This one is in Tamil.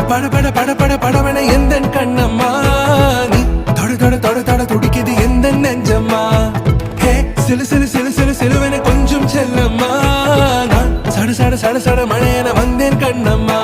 பட பட பட பட படவன எந்த கண்ணம்மா நீ தொட தொட தொட தொட துடிக்குது எந்த நெஞ்சம்மா ஹே சிலு சிலு சிலு சிலு சிலுவன கொஞ்சம் செல்லம்மா நான் சட சட சட சட மழையன வந்தேன் கண்ணம்மா